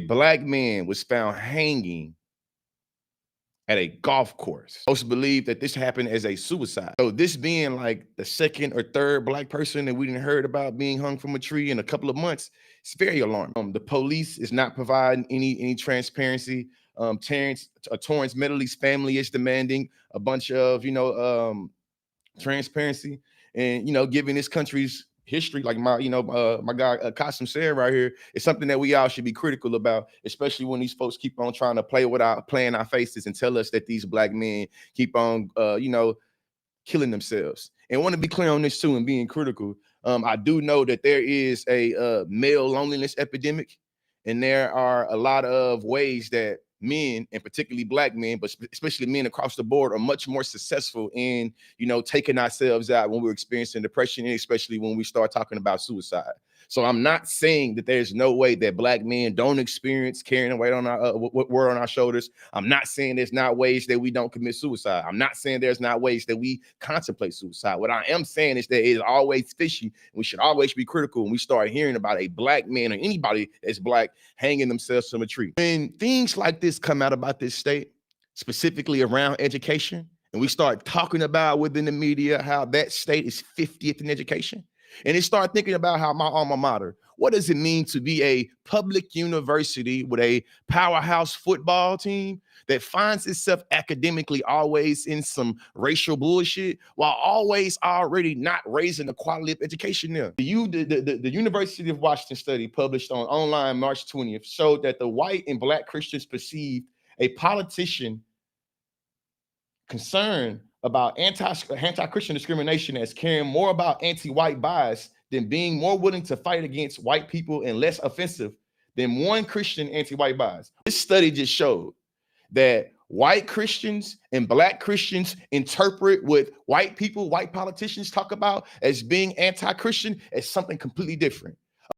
black man was found hanging at a golf course. Most believe that this happened as a suicide. So this being like the second or third black person that we didn't heard about being hung from a tree in a couple of months, it's very alarming. The police is not providing any transparency. Torrance Medley's family is demanding a bunch of, transparency and, giving this country's history, like my guy Kasim said right here, is something that we all should be critical about, especially when these folks keep on trying to play in our faces and tell us that these black men keep on killing themselves. And I want to be clear on this too, and being critical. I do know that there is a male loneliness epidemic, and there are a lot of ways that men, and particularly black men, but especially men across the board, are much more successful in, taking ourselves out when we're experiencing depression, and especially when we start talking about suicide. So I'm not saying that there's no way that black men don't experience carrying the weight on our we're on our shoulders. I'm not saying there's not ways that we don't commit suicide. I'm not saying there's not ways that we contemplate suicide. What I am saying is that it is always fishy, and we should always be critical when we start hearing about a black man or anybody that's black hanging themselves from a tree. When things like this come out about this state, specifically around education, and we start talking about within the media how that state is 50th in education, and they start thinking about how my alma mater, what does it mean to be a public university with a powerhouse football team that finds itself academically always in some racial bullshit while always already not raising the quality of education there? The University of Washington study published online March 20th showed that the white and black Christians perceived a politician concerned about anti-Christian discrimination as caring more about anti-white bias than being more willing to fight against white people and less offensive than one Christian anti-white bias. This study just showed that white Christians and black Christians interpret what white politicians talk about as being anti-Christian as something completely different.